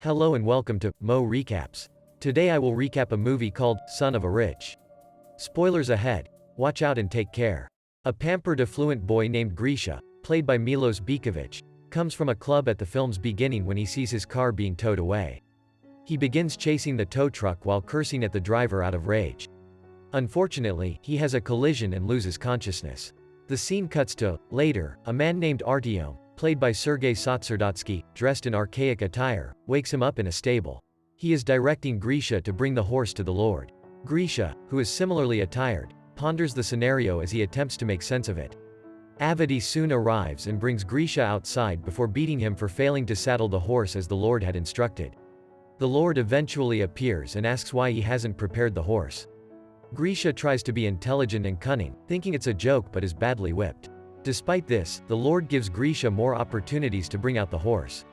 Hello and welcome to Mo Recaps. Today I will recap a movie called Son of a Rich. Spoilers ahead. Watch out and take care. A pampered affluent boy named Grisha, played by Milos Bikovic, comes from a club at the film's beginning when he sees his car being towed away. He begins chasing the tow truck while cursing at the driver out of rage. Unfortunately, he has a collision and loses consciousness. The scene cuts to, later, a man named Artyom, played by Sergei Sotsardotsky, dressed in archaic attire, wakes him up in a stable. He is directing Grisha to bring the horse to the Lord. Grisha, who is similarly attired, ponders the scenario as he attempts to make sense of it. Avadi soon arrives and brings Grisha outside before beating him for failing to saddle the horse as the Lord had instructed. The Lord eventually appears and asks why he hasn't prepared the horse. Grisha tries to be intelligent and cunning, thinking it's a joke but is badly whipped. Despite this, the Lord gives Grisha more opportunities to bring out the horse.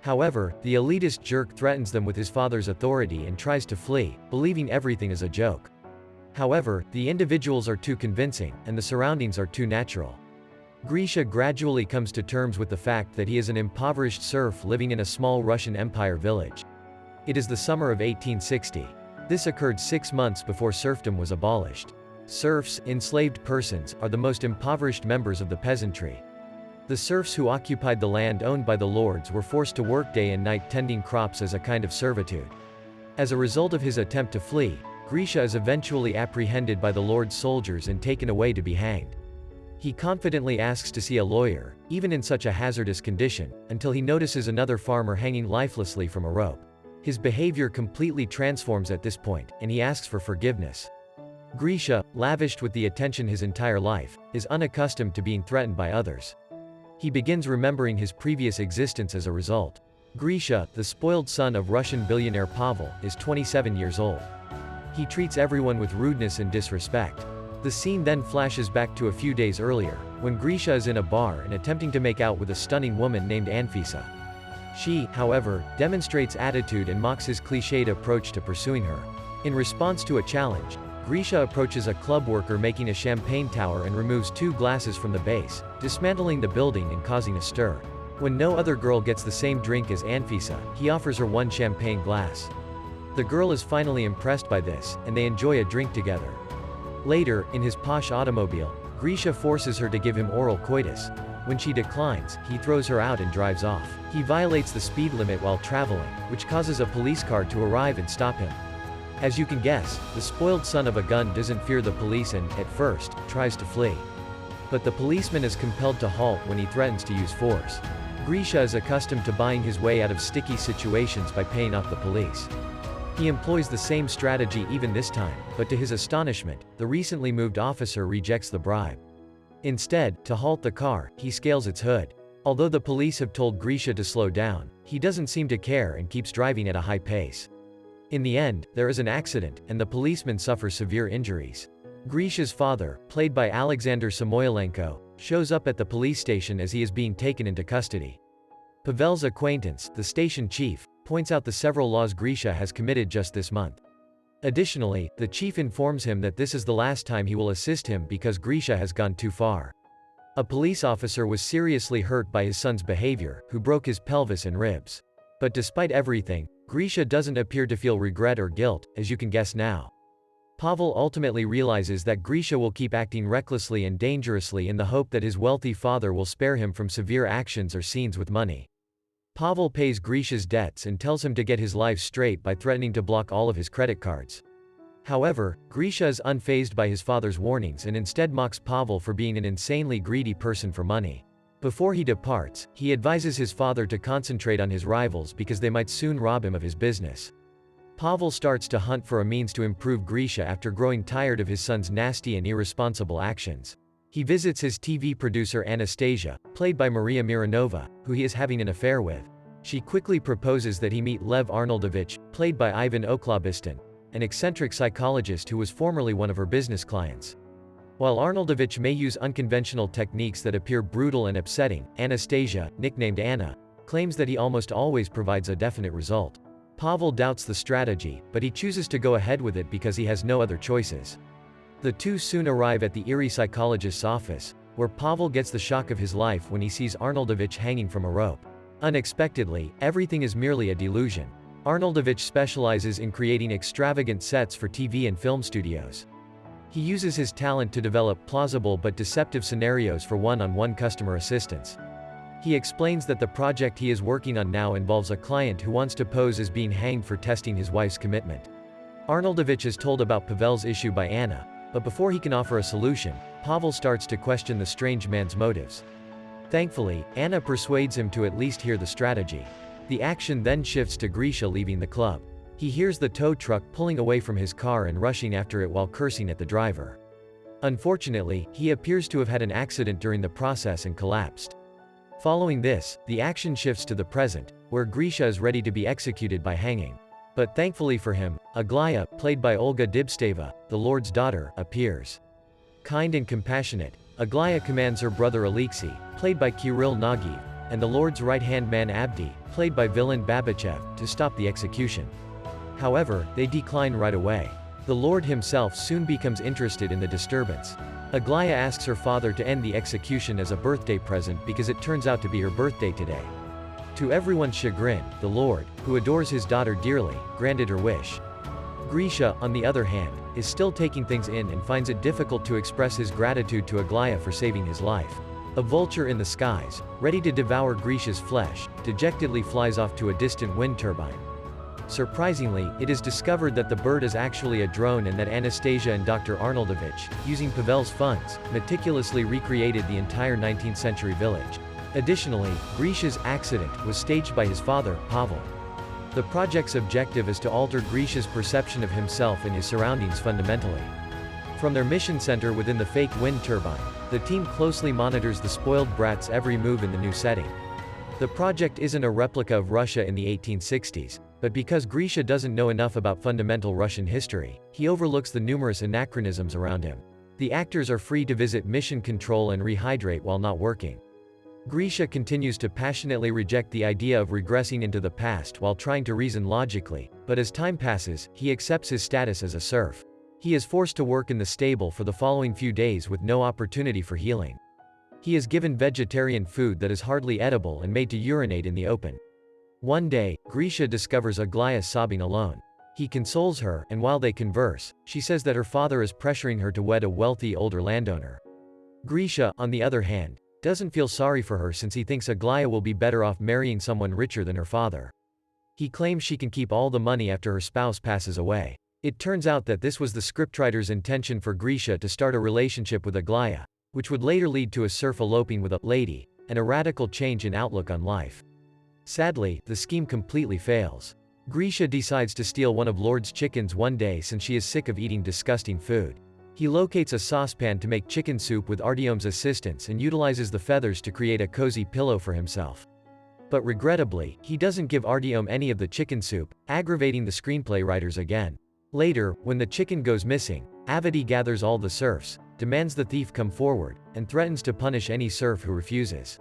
However, the elitist jerk threatens them with his father's authority and tries to flee, believing everything is a joke. However, the individuals are too convincing, and the surroundings are too natural. Grisha gradually comes to terms with the fact that he is an impoverished serf living in a small Russian Empire village. It is the summer of 1860. This occurred 6 months before serfdom was abolished. Serfs, enslaved persons, are the most impoverished members of the peasantry. The serfs who occupied the land owned by the lords were forced to work day and night tending crops as a kind of servitude. As a result of his attempt to flee, Grisha is eventually apprehended by the lord's soldiers and taken away to be hanged. He confidently asks to see a lawyer, even in such a hazardous condition, until he notices another farmer hanging lifelessly from a rope. His behavior completely transforms at this point, and he asks for forgiveness. Grisha, lavished with the attention his entire life, is unaccustomed to being threatened by others. He begins remembering his previous existence as a result. Grisha, the spoiled son of Russian billionaire Pavel, is 27 years old. He treats everyone with rudeness and disrespect. The scene then flashes back to a few days earlier, when Grisha is in a bar and attempting to make out with a stunning woman named Anfisa. She, however, demonstrates attitude and mocks his cliched approach to pursuing her. In response to a challenge, Grisha approaches a club worker making a champagne tower and removes 2 glasses from the base, dismantling the building and causing a stir. When no other girl gets the same drink as Anfisa, he offers her 1 champagne glass. The girl is finally impressed by this, and they enjoy a drink together. Later, in his posh automobile, Grisha forces her to give him oral coitus. When she declines, he throws her out and drives off. He violates the speed limit while traveling, which causes a police car to arrive and stop him. As you can guess, the spoiled son of a gun doesn't fear the police and, at first, tries to flee. But the policeman is compelled to halt when he threatens to use force. Grisha is accustomed to buying his way out of sticky situations by paying off the police. He employs the same strategy even this time, but to his astonishment, the recently moved officer rejects the bribe. Instead, to halt the car, he scales its hood. Although the police have told Grisha to slow down, he doesn't seem to care and keeps driving at a high pace. In the end, there is an accident, and the policeman suffers severe injuries. Grisha's father, played by Alexander Samoylenko, shows up at the police station as he is being taken into custody. Pavel's acquaintance, the station chief, points out the several laws Grisha has committed just this month. Additionally, the chief informs him that this is the last time he will assist him because Grisha has gone too far. A police officer was seriously hurt by his son's behavior, who broke his pelvis and ribs. But despite everything, Grisha doesn't appear to feel regret or guilt, as you can guess now. Pavel ultimately realizes that Grisha will keep acting recklessly and dangerously in the hope that his wealthy father will spare him from severe actions or scenes with money. Pavel pays Grisha's debts and tells him to get his life straight by threatening to block all of his credit cards. However, Grisha is unfazed by his father's warnings and instead mocks Pavel for being an insanely greedy person for money. Before he departs, he advises his father to concentrate on his rivals because they might soon rob him of his business. Pavel starts to hunt for a means to improve Grisha after growing tired of his son's nasty and irresponsible actions. He visits his TV producer Anastasia, played by Maria Mironova, who he is having an affair with. She quickly proposes that he meet Lev Arnoldovich, played by Ivan Oklabistin, an eccentric psychologist who was formerly one of her business clients. While Arnoldovich may use unconventional techniques that appear brutal and upsetting, Anastasia, nicknamed Anna, claims that he almost always provides a definite result. Pavel doubts the strategy, but he chooses to go ahead with it because he has no other choices. The two soon arrive at the eerie psychologist's office, where Pavel gets the shock of his life when he sees Arnoldovich hanging from a rope. Unexpectedly, everything is merely a delusion. Arnoldovich specializes in creating extravagant sets for TV and film studios. He uses his talent to develop plausible but deceptive scenarios for one-on-one customer assistance. He explains that the project he is working on now involves a client who wants to pose as being hanged for testing his wife's commitment. Arnoldovich is told about Pavel's issue by Anna, but before he can offer a solution, Pavel starts to question the strange man's motives. Thankfully, Anna persuades him to at least hear the strategy. The action then shifts to Grisha leaving the club. He hears the tow truck pulling away from his car and rushing after it while cursing at the driver. Unfortunately, he appears to have had an accident during the process and collapsed. Following this, the action shifts to the present, where Grisha is ready to be executed by hanging. But thankfully for him, Aglaya, played by Olga Dibsteva, the Lord's daughter, appears. Kind and compassionate, Aglaya commands her brother Alexei, played by Kirill Nagiv, and the Lord's right-hand man Abdi, played by villain Babachev, to stop the execution. However, they decline right away. The Lord himself soon becomes interested in the disturbance. Aglaya asks her father to end the execution as a birthday present because it turns out to be her birthday today. To everyone's chagrin, the Lord, who adores his daughter dearly, granted her wish. Grisha, on the other hand, is still taking things in and finds it difficult to express his gratitude to Aglaya for saving his life. A vulture in the skies, ready to devour Grisha's flesh, dejectedly flies off to a distant wind turbine. Surprisingly, it is discovered that the bird is actually a drone and that Anastasia and Dr. Arnoldovich, using Pavel's funds, meticulously recreated the entire 19th century village. Additionally, Grisha's accident was staged by his father, Pavel. The project's objective is to alter Grisha's perception of himself and his surroundings fundamentally. From their mission center within the fake wind turbine, the team closely monitors the spoiled brat's every move in the new setting. The project isn't a replica of Russia in the 1860s, but because Grisha doesn't know enough about fundamental Russian history, he overlooks the numerous anachronisms around him. The actors are free to visit mission control and rehydrate while not working. Grisha continues to passionately reject the idea of regressing into the past while trying to reason logically, but as time passes, he accepts his status as a serf. He is forced to work in the stable for the following few days with no opportunity for healing. He is given vegetarian food that is hardly edible and made to urinate in the open. One day, Grisha discovers Aglaya sobbing alone. He consoles her, and while they converse, she says that her father is pressuring her to wed a wealthy older landowner. Grisha, on the other hand, doesn't feel sorry for her since he thinks Aglaya will be better off marrying someone richer than her father. He claims she can keep all the money after her spouse passes away. It turns out that this was the scriptwriter's intention for Grisha to start a relationship with Aglaya, which would later lead to a serf eloping with a lady, and a radical change in outlook on life. Sadly, the scheme completely fails. Grisha decides to steal one of Lord's chickens one day since she is sick of eating disgusting food. He locates a saucepan to make chicken soup with Artyom's assistance and utilizes the feathers to create a cozy pillow for himself. But regrettably, he doesn't give Artyom any of the chicken soup, aggravating the screenplay writers again. Later, when the chicken goes missing, Avadi gathers all the serfs, demands the thief come forward, and threatens to punish any serf who refuses.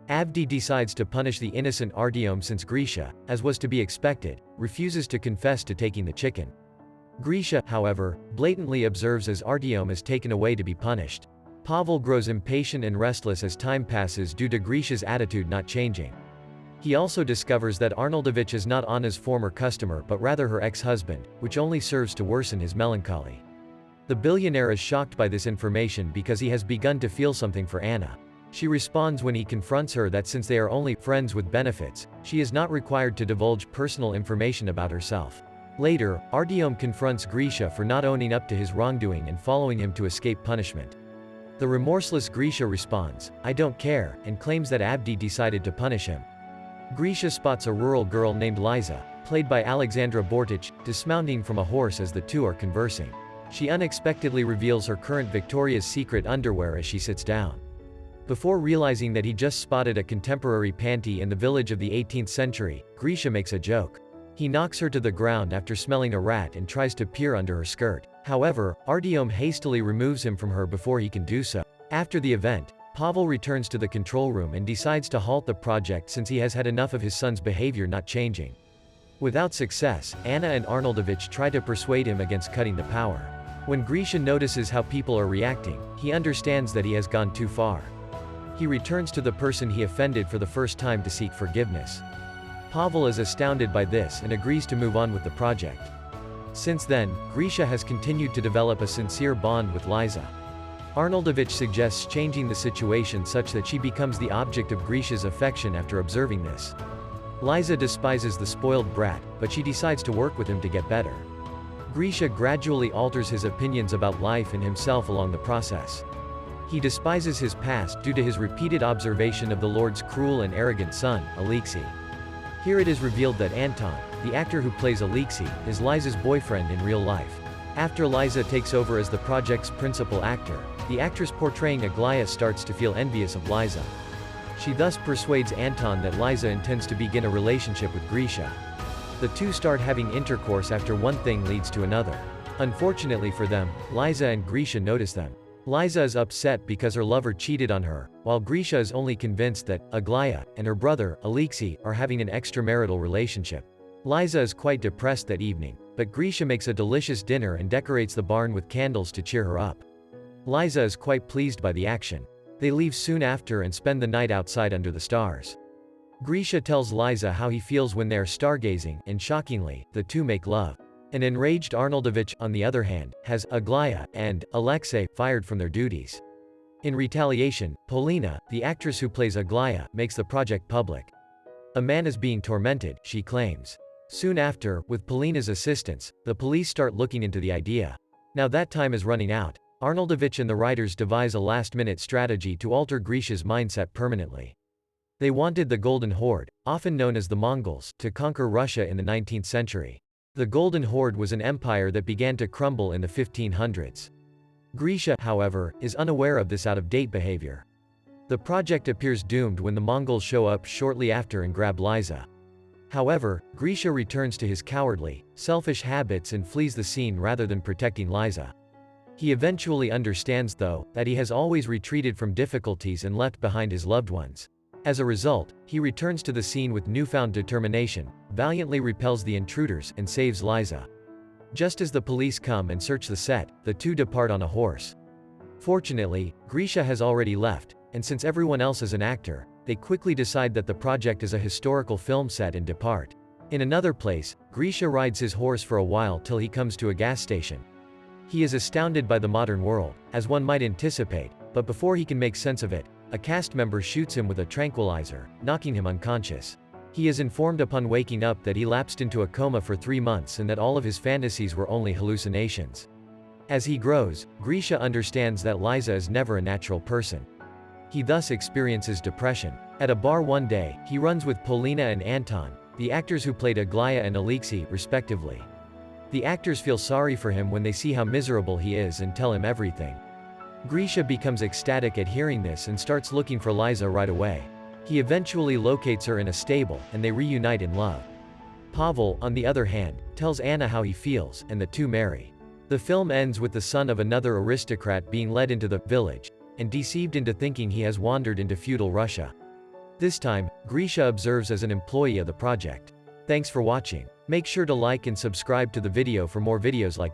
Avdi decides to punish the innocent Artyom since Grisha, as was to be expected, refuses to confess to taking the chicken. Grisha, however, blatantly observes as Artyom is taken away to be punished. Pavel grows impatient and restless as time passes due to Grisha's attitude not changing. He also discovers that Arnoldovich is not Anna's former customer but rather her ex-husband, which only serves to worsen his melancholy. The billionaire is shocked by this information because he has begun to feel something for Anna. She responds when he confronts her that since they are only friends with benefits, she is not required to divulge personal information about herself. Later, Artyom confronts Grisha for not owning up to his wrongdoing and following him to escape punishment. The remorseless Grisha responds, "I don't care," and claims that Abdi decided to punish him. Grisha spots a rural girl named Liza, played by Alexandra Bortich, dismounting from a horse as the two are conversing. She unexpectedly reveals her current Victoria's Secret underwear as she sits down. Before realizing that he just spotted a contemporary panty in the village of the 18th century, Grisha makes a joke. He knocks her to the ground after smelling a rat and tries to peer under her skirt. However, Artyom hastily removes him from her before he can do so. After the event, Pavel returns to the control room and decides to halt the project since he has had enough of his son's behavior not changing. Without success, Anna and Arnoldovich try to persuade him against cutting the power. When Grisha notices how people are reacting, he understands that he has gone too far. He returns to the person he offended for the first time to seek forgiveness. Pavel is astounded by this and agrees to move on with the project. Since then, Grisha has continued to develop a sincere bond with Liza. Arnoldovich suggests changing the situation such that she becomes the object of Grisha's affection after observing this. Liza despises the spoiled brat, but she decides to work with him to get better. Grisha gradually alters his opinions about life and himself along the process. He despises his past due to his repeated observation of the Lord's cruel and arrogant son, Alexei. Here it is revealed that Anton, the actor who plays Alexei, is Liza's boyfriend in real life. After Liza takes over as the project's principal actor, the actress portraying Aglaya starts to feel envious of Liza. She thus persuades Anton that Liza intends to begin a relationship with Grisha. The two start having intercourse after one thing leads to another. Unfortunately for them, Liza and Grisha notice them. Liza is upset because her lover cheated on her, while Grisha is only convinced that Aglaya and her brother, Alexei, are having an extramarital relationship. Liza is quite depressed that evening, but Grisha makes a delicious dinner and decorates the barn with candles to cheer her up. Liza is quite pleased by the action. They leave soon after and spend the night outside under the stars. Grisha tells Liza how he feels when they are stargazing, and shockingly, the two make love. An enraged Arnoldovich, on the other hand, has Aglaya and Alexei fired from their duties. In retaliation, Polina, the actress who plays Aglaya, makes the project public. A man is being tormented, she claims. Soon after, with Polina's assistance, the police start looking into the idea. Now that time is running out. Arnoldovich and the writers devise a last-minute strategy to alter Grisha's mindset permanently. They wanted the Golden Horde, often known as the Mongols, to conquer Russia in the 19th century. The Golden Horde was an empire that began to crumble in the 1500s. Grisha, however, is unaware of this out-of-date behavior. The project appears doomed when the Mongols show up shortly after and grab Liza. However, Grisha returns to his cowardly, selfish habits and flees the scene rather than protecting Liza. He eventually understands, though, that he has always retreated from difficulties and left behind his loved ones. As a result, he returns to the scene with newfound determination, valiantly repels the intruders, and saves Liza. Just as the police come and search the set, the two depart on a horse. Fortunately, Grisha has already left, and since everyone else is an actor, they quickly decide that the project is a historical film set and depart. In another place, Grisha rides his horse for a while till he comes to a gas station. He is astounded by the modern world, as one might anticipate, but before he can make sense of it, a cast member shoots him with a tranquilizer, knocking him unconscious. He is informed upon waking up that he lapsed into a coma for 3 months and that all of his fantasies were only hallucinations. As he grows, Grisha understands that Liza is never a natural person. He thus experiences depression. At a bar one day, he runs with Polina and Anton, the actors who played Aglaya and Alexei, respectively. The actors feel sorry for him when they see how miserable he is and tell him everything. Grisha becomes ecstatic at hearing this and starts looking for Liza right away. He eventually locates her in a stable, and they reunite in love. Pavel, on the other hand, tells Anna how he feels, and the two marry. The film ends with the son of another aristocrat being led into the village, and deceived into thinking he has wandered into feudal Russia. This time, Grisha observes as an employee of the project. Thanks for watching. Make sure to like and subscribe to the video for more videos like